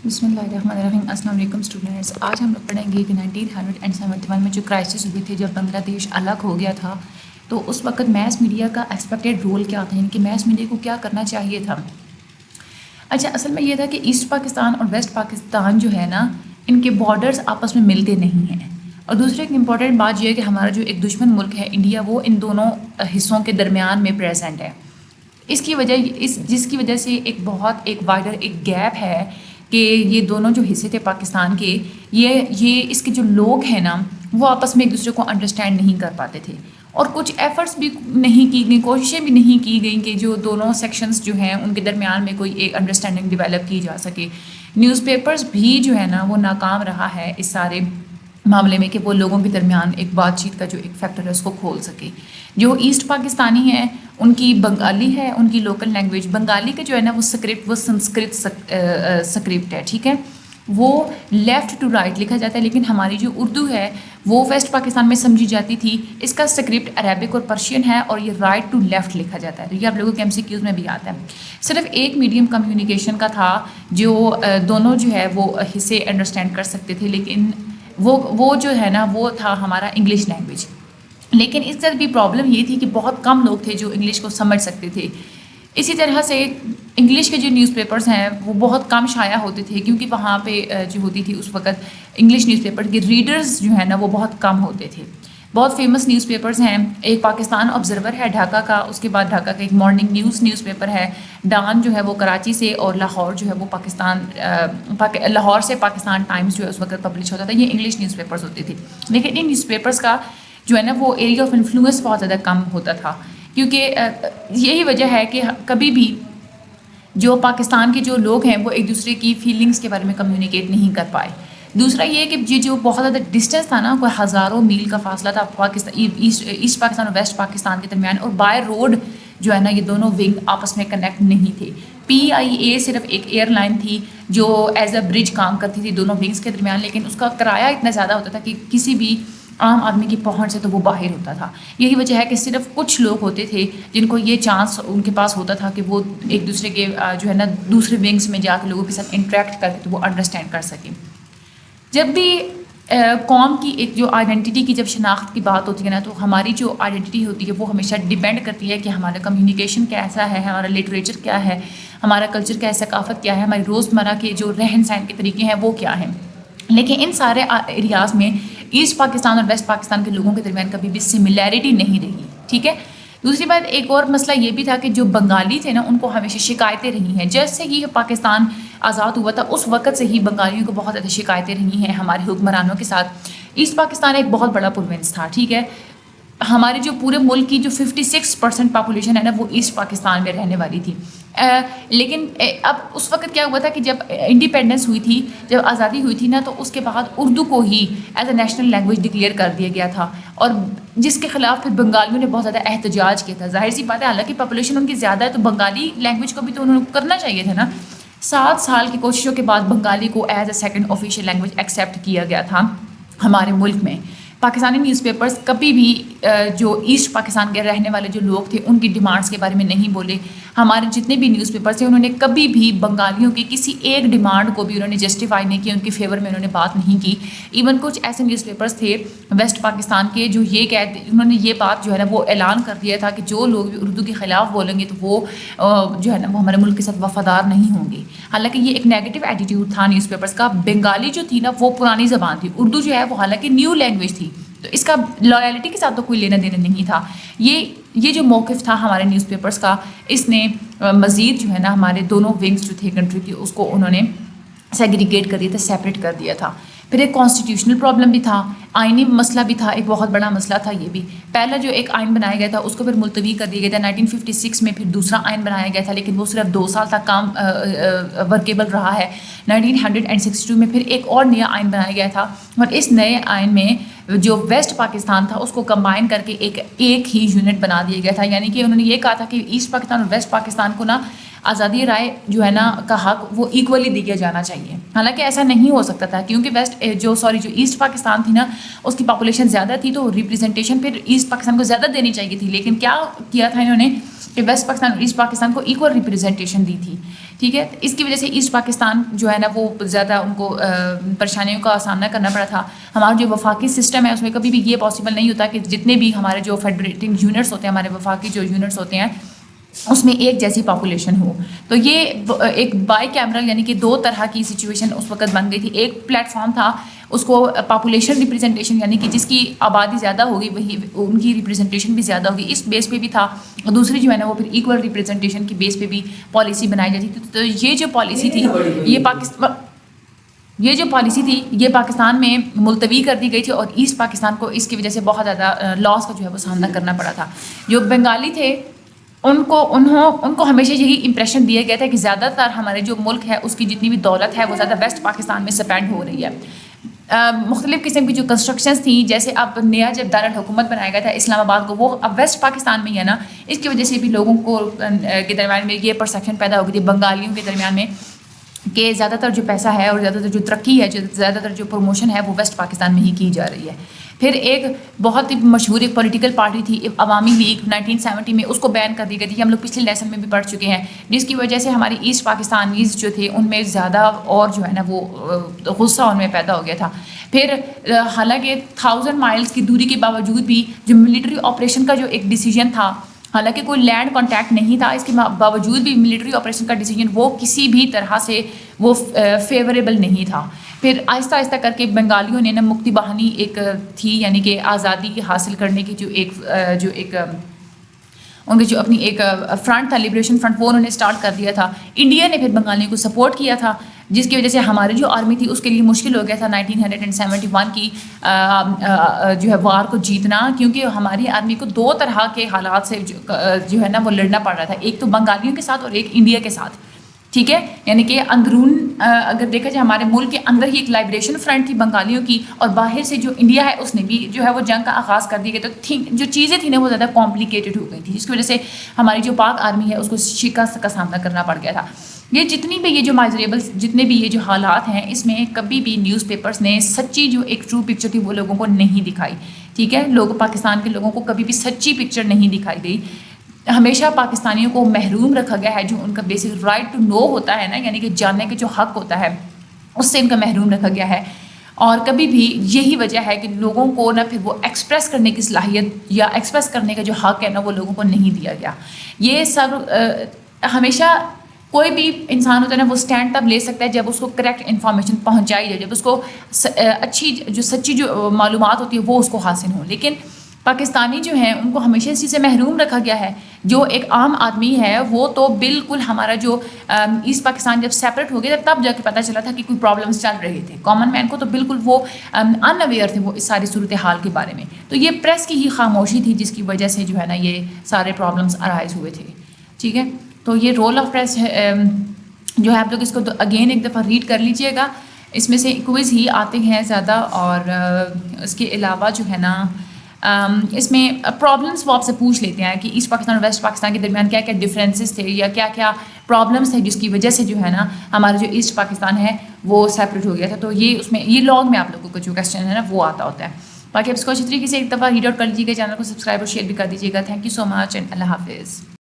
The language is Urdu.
بسم اللہ الرحمن الرحیم. السلام علیکم اسٹوڈنٹس. آج ہم لوگ پڑھیں گے کہ 1971 میں جو کرائسس ہوئی تھی جب بنگلہ دیش الگ ہو گیا تھا تو اس وقت میس میڈیا کا ایکسپیکٹڈ رول کیا تھا، یعنی کہ میس میڈیا کو کیا کرنا چاہیے تھا. اچھا، اصل میں یہ تھا کہ ایسٹ پاکستان اور ویسٹ پاکستان جو ہے نا، ان کے بارڈرز آپس میں ملتے نہیں ہیں. اور دوسری ایک امپورٹنٹ بات یہ ہے کہ ہمارا جو ایک دشمن ملک ہے انڈیا، وہ ان دونوں حصوں کے درمیان میں پریزنٹ ہے. اس کی وجہ جس کی وجہ سے ایک وائڈر ایک گیپ ہے کہ یہ دونوں جو حصے تھے پاکستان کے، یہ اس کے جو لوگ ہیں نا، وہ آپس میں ایک دوسرے کو انڈرسٹینڈ نہیں کر پاتے تھے. اور کچھ ایفرٹس بھی نہیں کی گئیں، کوششیں بھی نہیں کی گئیں کہ جو دونوں سیکشنز جو ہیں ان کے درمیان میں کوئی ایک انڈرسٹینڈنگ ڈیولپ کی جا سکے. نیوز پیپرز بھی جو ہے نا وہ ناکام رہا ہے اس سارے معاملے میں کہ وہ لوگوں کے درمیان ایک بات چیت کا جو ایک فیکٹر ہے اس کو کھول سکے. جو ایسٹ پاکستانی ہیں ان کی بنگالی ہے، ان کی لوکل لینگویج بنگالی کا جو ہے نا وہ اسکرپٹ، وہ سنسکرت اسکرپٹ ہے، ٹھیک ہے، وہ لیفٹ ٹو رائٹ لکھا جاتا ہے. لیکن ہماری جو اردو ہے وہ ویسٹ پاکستان میں سمجھی جاتی تھی. اس کا اسکرپٹ عربک اور پرشین ہے اور یہ رائٹ ٹو لیفٹ لکھا جاتا ہے. تو یہ آپ لوگوں کے MCQs میں بھی آتا ہے. صرف ایک میڈیم کمیونیکیشن کا تھا جو دونوں جو ہے وہ حصے انڈرسٹینڈ کر سکتے تھے، لیکن وہ جو ہے نا وہ تھا ہمارا انگلش لینگویج. لیکن اس طرح بھی پرابلم یہ تھی کہ بہت کم لوگ تھے جو انگلش کو سمجھ سکتے تھے. اسی طرح سے انگلش کے جو نیوز پیپرز ہیں وہ بہت کم شائع ہوتے تھے، کیونکہ وہاں پہ جو ہوتی تھی اس وقت انگلش نیوز پیپر کے ریڈرز جو ہیں نا وہ بہت کم ہوتے تھے. بہت فیمس نیوز پیپرز ہیں، ایک پاکستان آبزرور ہے ڈھاکہ کا، اس کے بعد ڈھاکہ کا ایک مارننگ نیوز پیپر ہے. ڈان جو ہے وہ کراچی سے، اور لاہور جو ہے وہ لاہور سے پاکستان ٹائمز جو ہے اس وقت پبلش ہوتا تھا. یہ انگلش نیوز پیپرز ہوتے تھے. لیکن ان نیوز پیپرز کا جو ہے نا وہ ایریا آف انفلوئنس بہت زیادہ کم ہوتا تھا، کیونکہ یہی وجہ ہے کہ کبھی بھی جو پاکستان کے جو لوگ ہیں وہ ایک دوسرے کی فیلنگس کے بارے میں کمیونیکیٹ نہیں کر پائے. دوسرا یہ کہ یہ جو بہت زیادہ ڈسٹینس تھا نا، کوئی ہزاروں میل کا فاصلہ تھا ایسٹ پاکستان اور ویسٹ پاکستان کے درمیان، اور بائی روڈ جو ہے نا یہ دونوں ونگ آپس میں کنیکٹ نہیں تھے. PIA صرف ایک ایئر لائن تھی جو ایز اے برج کام کرتی تھی دونوں ونگس کے درمیان، لیکن اس کا کرایہ اتنا زیادہ ہوتا تھا کہ کسی بھی عام آدمی کی پہنچ سے تو وہ باہر ہوتا تھا. یہی وجہ ہے کہ صرف کچھ لوگ ہوتے تھے جن کو یہ چانس ان کے پاس ہوتا تھا کہ وہ ایک دوسرے کے جو ہے نا دوسرے ونگس میں جا کے لوگوں کے ساتھ انٹریکٹ کر کے تو وہ انڈرسٹینڈ کر سکیں. جب بھی قوم کی ایک جو آئیڈینٹی کی جب شناخت کی بات ہوتی ہے نا، تو ہماری جو آئیڈینٹی ہوتی ہے وہ ہمیشہ ڈیپینڈ کرتی ہے کہ ہمارا کمیونیکیشن کیسا ہے، ہمارا لٹریچر کیا ہے، ہمارا کلچر کیا ہے، ثقافت کیا ہے، ہماری روزمرہ کے جو رہن سہن کے طریقے ہیں وہ کیا ہیں. لیکن ان سارے ایریاز میں ایسٹ پاکستان اور ویسٹ پاکستان کے لوگوں کے درمیان کبھی بھی سملیرٹی نہیں رہی، ٹھیک ہے. دوسری بات ایک اور مسئلہ یہ بھی تھا کہ جو بنگالی تھے نا ان کو ہمیشہ شکایتیں رہی ہیں. جیسے ہی پاکستان آزاد ہوا تھا اس وقت سے ہی بنگالیوں کو بہت زیادہ شکایتیں رہی ہیں ہمارے حکمرانوں کے ساتھ. ایسٹ پاکستان ایک بہت بڑا پروونس تھا، ٹھیک ہے. ہمارے جو پورے ملک کی جو 56% پاپولیشن ہے نا وہ ایسٹ پاکستان میں رہنے والی تھی. لیکن اب اس وقت کیا ہوا تھا کہ جب انڈیپینڈنس ہوئی تھی، جب آزادی ہوئی تھی نا، تو اس کے بعد اردو کو ہی as a national language declare کر دیا گیا تھا، اور جس کے خلاف پھر بنگالیوں نے بہت زیادہ احتجاج کیا تھا. ظاہر سی بات ہے، حالانکہ پاپولیشن ان کی زیادہ ہے تو بنگالی لینگویج کو بھی تو انہوں نے کرنا چاہیے تھا نا. 7 سال کی کوششوں کے بعد بنگالی کو as a second official language accept کیا گیا تھا ہمارے ملک میں. پاکستانی نیوز پیپرز کبھی بھی جو ایسٹ پاکستان کے رہنے والے جو لوگ تھے ان کی ڈیمانڈس کے بارے میں نہیں بولے. ہمارے جتنے بھی نیوز پیپرز تھے انہوں نے کبھی بھی بنگالیوں کی کسی ایک ڈیمانڈ کو بھی انہوں نے جسٹیفائی نہیں کیا، ان کے فیور میں انہوں نے بات نہیں کی. ایون کچھ ایسے نیوز پیپرز تھے ویسٹ پاکستان کے جو انہوں نے یہ بات جو ہے نا وہ اعلان کر دیا تھا کہ جو لوگ بھی اردو کے خلاف بولیں گے تو وہ جو ہے نا وہ ہمارے ملک کے ساتھ وفادار نہیں ہوں گے. حالانکہ یہ ایک نیگیٹو ایٹیٹیوڈ تھا نیوز پیپرز کا. بنگالی جو تھی نا وہ پرانی زبان تھی، اردو جو ہے وہ حالانکہ نیو لینگویج تھی، تو اس کا لائلٹی کے ساتھ تو کوئی لینا دینا نہیں تھا. یہ جو موقف تھا ہمارے نیوز پیپرز کا، اس نے مزید جو ہے نا ہمارے دونوں ونگز جو تھے کنٹری کی اس کو انہوں نے سیگریگیٹ کر دیا تھا، سیپریٹ کر دیا تھا. پھر ایک کانسٹیٹیوشنل پرابلم بھی تھا، آئینی مسئلہ بھی تھا، ایک بہت بڑا مسئلہ تھا یہ بھی. پہلا جو ایک آئین بنایا گیا تھا اس کو پھر ملتوی کر دیا گیا تھا 1956 میں. پھر دوسرا آئین بنایا گیا تھا لیکن وہ صرف 2 سال تک کام ورکیبل رہا ہے. 1962 میں پھر ایک اور نیا آئین بنایا گیا تھا، اور اس نئے آئین میں جو ویسٹ پاکستان تھا اس کو کمبائن کر کے ایک ہی یونٹ بنا دیا گیا تھا. یعنی کہ انہوں نے یہ کہا تھا کہ ایسٹ پاکستان اور ویسٹ پاکستان کو نا آزادی رائے جو ہے نا کا حق وہ ایکولی دیا جانا چاہیے. حالانکہ ایسا نہیں ہو سکتا تھا کیونکہ جو ایسٹ پاکستان تھی نا اس کی پاپولیشن زیادہ تھی، تو ریپرزنٹیشن پھر ایسٹ پاکستان کو زیادہ دینی چاہیے تھی. لیکن کیا کیا تھا انہوں نے کہ ویسٹ پاکستان اور ایسٹ پاکستان کو ایکول ریپرزنٹیشن دی تھی. ٹھیک ہے. اس کی وجہ سے ایسٹ پاکستان جو ہے نا وہ زیادہ ان کو پریشانیوں کا سامنا کرنا پڑا تھا. ہمارا جو وفاقی سسٹم ہے اس میں کبھی بھی یہ پاسبل نہیں ہوتا کہ جتنے بھی ہمارے جو فیڈریٹنگ یونٹس ہوتے ہیں, ہمارے وفاقی جو یونٹس ہوتے ہیں, اس میں ایک جیسی پاپولیشن ہو. تو یہ ایک بائی کیمرل یعنی کہ دو طرح کی سچویشن اس وقت بن گئی تھی. ایک پلیٹ فارم تھا, اس کو پاپولیشن ریپرزنٹیشن یعنی کہ جس کی آبادی زیادہ ہوگی وہی ان کی ریپرزنٹیشن بھی زیادہ ہوگی, اس بیس پہ بھی تھا. دوسری جو ہے نا وہ پھر ایکول ریپرزنٹیشن کی بیس پہ بھی پالیسی بنائی جاتی تھی. تو یہ جو پالیسی تھی یہ پاکستان میں ملتوی کر دی گئی تھی, اور ایسٹ پاکستان کو اس کی وجہ سے بہت زیادہ لاس کا جو ہے وہ سامنا کرنا پڑا تھا. جو بنگالی تھے ان کو ہمیشہ یہی امپریشن دیا گیا تھا کہ زیادہ تر ہمارے جو ملک ہے اس کی جتنی بھی دولت ہے وہ زیادہ ویسٹ پاکستان میں سپینڈ ہو رہی ہے. مختلف قسم کی جو کنسٹرکشنز تھیں, جیسے اب نیا جب دارالحکومت بنایا گیا تھا اسلام آباد کو, وہ اب ویسٹ پاکستان میں ہی ہے نا. اس کی وجہ سے بھی لوگوں کو کے درمیان میں یہ پرسیپشن پیدا ہو گئی تھی بنگالیوں کے درمیان میں کہ زیادہ تر جو پیسہ ہے اور زیادہ تر جو ترقی ہے, جو زیادہ تر جو پروموشن ہے وہ ویسٹ پاکستان میں ہی کی جا رہی ہے. پھر ایک بہت ہی مشہور ایک پولیٹیکل پارٹی تھی عوامی لیگ 1970 میں, اس کو بین کر دی گئی تھی. ہم لوگ پچھلے لیسن میں بھی پڑھ چکے ہیں, جس کی وجہ سے ہماری ایسٹ پاکستانیز جو تھے ان میں زیادہ اور جو ہے نا وہ غصہ ان میں پیدا ہو گیا تھا. پھر حالانکہ 1000 مائلز کی دوری کے باوجود بھی جو ملٹری آپریشن کا جو ایک ڈیسیجن تھا, حالانکہ کوئی لینڈ کانٹیکٹ نہیں تھا, اس کے باوجود بھی ملٹری آپریشن کا ڈیسیجن وہ کسی بھی طرح سے وہ فیوریبل نہیں تھا. پھر آہستہ آہستہ کر کے بنگالیوں نے نا مکتی باہنی ایک تھی, یعنی کہ آزادی حاصل کرنے کی جو ایک ان کی جو اپنی ایک فرنٹ تھا, لبریشن فرنٹ, وہ انہوں نے اسٹارٹ کر دیا تھا. انڈیا نے پھر بنگالیوں کو سپورٹ کیا تھا, جس کی وجہ سے ہماری جو آرمی تھی اس کے لیے مشکل ہو گیا تھا 1971 کی جو ہے وار کو جیتنا, کیونکہ ہماری آرمی کو دو طرح کے حالات سے جو ہے نا وہ لڑنا پڑ رہا تھا. ایک تو بنگالیوں کے ساتھ اور ایک انڈیا کے ساتھ, ٹھیک ہے. یعنی کہ اندرون اگر دیکھا جائے ہمارے ملک کے اندر ہی ایک لائبریشن فرنٹ تھی بنگالیوں کی, اور باہر سے جو انڈیا ہے اس نے بھی جو ہے وہ جنگ کا آغاز کر دی گئی. تو جو چیزیں تھیں نا وہ زیادہ کمپلیکیٹڈ ہو گئی تھی, جس کی وجہ سے ہماری جو پاک آرمی ہے اس کو شکست کا سامنا کرنا پڑ گیا تھا. یہ جتنی بھی یہ جو مائزریبل جتنے بھی یہ جو حالات ہیں, اس میں کبھی بھی نیوز پیپرز نے سچی جو ایک ٹرو پکچر تھی وہ لوگوں کو نہیں دکھائی, ٹھیک ہے. پاکستان کے لوگوں کو کبھی بھی سچی پکچر نہیں دکھائی گئی. ہمیشہ پاکستانیوں کو محروم رکھا گیا ہے, جو ان کا بیسک رائٹ ٹو نو ہوتا ہے نا, یعنی کہ جاننے کے جو حق ہوتا ہے اس سے ان کا محروم رکھا گیا ہے. اور کبھی بھی یہی وجہ ہے کہ لوگوں کو نہ پھر وہ ایکسپریس کرنے کی صلاحیت یا ایکسپریس کرنے کا جو حق ہے نا وہ لوگوں کو نہیں دیا گیا. یہ سب ہمیشہ کوئی بھی انسان ہوتا ہے نا وہ اسٹینڈ تب لے سکتا ہے جب اس کو کریکٹ انفارمیشن پہنچائی جائے, جب اس کو اچھی جو سچی جو معلومات ہوتی ہے وہ اس کو حاصل ہوں. لیکن پاکستانی جو ہیں ان کو ہمیشہ اس چیز سے محروم رکھا گیا ہے. جو ایک عام آدمی ہے وہ تو بالکل ہمارا جو ایسٹ پاکستان جب سیپریٹ ہو گیا تب جا کے پتہ چلا تھا کہ کوئی پرابلمس چل رہے تھے. کامن مین کو تو بالکل وہ ان اویئر تھے وہ اس ساری صورتحال کے بارے میں. تو یہ پریس کی ہی خاموشی تھی جس کی وجہ سے جو ہے نا یہ سارے پرابلمس ارائز ہوئے تھے, ٹھیک ہے. تو یہ رول آف پریس جو ہے آپ لوگ اس کو اگین ایک دفعہ ریڈ کر لیجئے گا. اس میں سے کوئز ہی آتے ہیں زیادہ, اور اس کے علاوہ جو ہے نا اس میں پرابلمس وہ آپ سے پوچھ لیتے ہیں کہ ایسٹ پاکستان اور ویسٹ پاکستان کے درمیان کیا کیا ڈفرینسز تھے یا کیا کیا پرابلمس تھے جس کی وجہ سے جو ہے نا ہمارا جو ایسٹ پاکستان ہے وہ سیپریٹ ہو گیا تھا. تو یہ اس میں یہ لاگ میں آپ لوگوں کو جو کویسچن ہے نا وہ آتا ہوتا ہے. باقی آپ اس کو اچھی طریقے سے ایک دفعہ ریڈ آؤٹ کر لیجیے گا, چینل کو سبسکرائب اور شیئر بھی کر دیجیے گا. Thank you so much and اللہ حافظ.